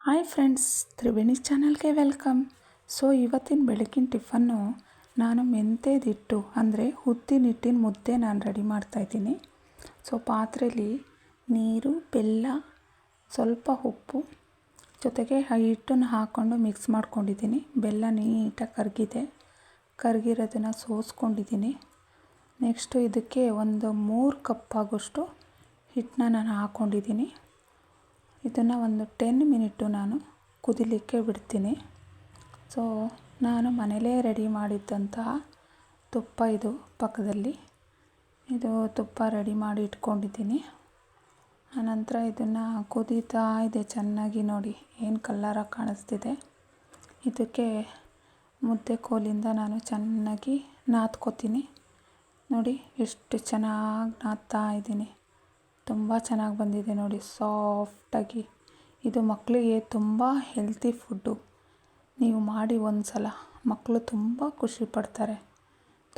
Hi friends, Triveni ಚಾನಲ್ಗೆ welcome. So ಇವತ್ತಿನ ಬೆಳಗಿನ ಟಿಫನ್ನು ನಾನು ಮೆಂತ್ಯದಿಟ್ಟು ಅಂದರೆ ಉದ್ದಿನ ಮುದ್ದೆ ನಾನು ರೆಡಿ ಮಾಡ್ತಾಯಿದ್ದೀನಿ. ಸೊ ಪಾತ್ರೆಯಲ್ಲಿ ನೀರು, ಬೆಲ್ಲ, ಸ್ವಲ್ಪ ಉಪ್ಪು ಜೊತೆಗೆ ಹಿಟ್ಟನ್ನು ಹಾಕ್ಕೊಂಡು ಮಿಕ್ಸ್ ಮಾಡ್ಕೊಂಡಿದ್ದೀನಿ. ಬೆಲ್ಲ ನೀಟಾಗಿ ಕರಗಿರೋದನ್ನು ಸೋಸ್ಕೊಂಡಿದ್ದೀನಿ. ನೆಕ್ಸ್ಟು ಇದಕ್ಕೆ ಒಂದು 3 ಕಪ್ ಆಗೋಷ್ಟು ಹಿಟ್ಟನ್ನ ನಾನು ಹಾಕ್ಕೊಂಡಿದ್ದೀನಿ. ಇದನ್ನು ಒಂದು 10 ಮಿನಿಟು ನಾನು ಕುದಿಲಿಕ್ಕೆ ಬಿಡ್ತೀನಿ. ಸೊ ನಾನು ಮನೇಲೇ ರೆಡಿ ಮಾಡಿದ್ದಂತಹ ತುಪ್ಪ ಇದು ಪಕ್ಕದಲ್ಲಿ. ಇದು ತುಪ್ಪ ರೆಡಿ ಮಾಡಿ ಇಟ್ಕೊಂಡಿದ್ದೀನಿ. ಆನಂತರ ಇದನ್ನು ಕುದೀತಾ ಇದೆ ಚೆನ್ನಾಗಿ. ನೋಡಿ ಏನು ಕಲ್ಲರಾಗಿ ಕಾಣಿಸ್ತಿದೆ. ಇದಕ್ಕೆ ಮುದ್ದೆ ಕೋಲಿಂದ ನಾನು ಚೆನ್ನಾಗಿ ನಾದ್ಕೋತೀನಿ. ನೋಡಿ ಎಷ್ಟು ಚೆನ್ನಾಗಿ ನಾದ್ತಾ ಇದ್ದೀನಿ. ತುಂಬ ಚೆನ್ನಾಗಿ ಬಂದಿದೆ ನೋಡಿ, ಸಾಫ್ಟಾಗಿ. ಇದು ಮಕ್ಕಳಿಗೆ ತುಂಬ ಹೆಲ್ತಿ ಫುಡ್ಡು. ನೀವು ಮಾಡಿ ಒಂದು ಸಲ, ಮಕ್ಕಳು ತುಂಬ ಖುಷಿ ಪಡ್ತಾರೆ.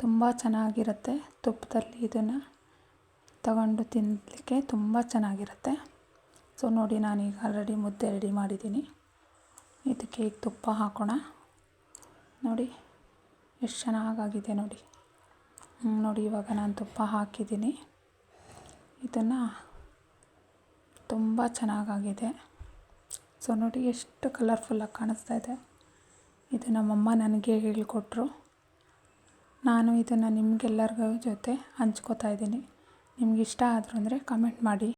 ತುಂಬ ಚೆನ್ನಾಗಿರುತ್ತೆ. ತುಪ್ಪದಲ್ಲಿ ಇದನ್ನು ತಗೊಂಡು ತಿನ್ನಲಿಕ್ಕೆ ತುಂಬ ಚೆನ್ನಾಗಿರುತ್ತೆ. ಸೊ ನೋಡಿ, ನಾನೀಗ ಆಲ್ರೆಡಿ ಮುದ್ದೆ ರೆಡಿ ಮಾಡಿದ್ದೀನಿ. ಇದಕ್ಕೆ ಈಗ ತುಪ್ಪ ಹಾಕೋಣ. ನೋಡಿ ಎಷ್ಟು ಚೆನ್ನಾಗಾಗಿದೆ ನೋಡಿ. ನೋಡಿ ಇವಾಗ ನಾನು ತುಪ್ಪ ಹಾಕಿದ್ದೀನಿ. ಇದನ್ನು ತುಂಬ ಚೆನ್ನಾಗಾಗಿದೆ. ಸೊ ನೋಡಿ ಎಷ್ಟು ಕಲರ್ಫುಲ್ಲಾಗಿ ಕಾಣಿಸ್ತಾ ಇದೆ. ಇದು ನಮ್ಮಮ್ಮ ನನಗೆ ಹೇಳಿಕೊಟ್ರು. ನಾನು ಇದನ್ನು ನಿಮಗೆಲ್ಲರಿಗೂ ಜೊತೆ ಹಂಚ್ಕೋತಾ ಇದ್ದೀನಿ. ನಿಮ್ಗೆ ಇಷ್ಟ ಆದರೂ ಅಂದರೆ ಕಮೆಂಟ್ ಮಾಡಿ.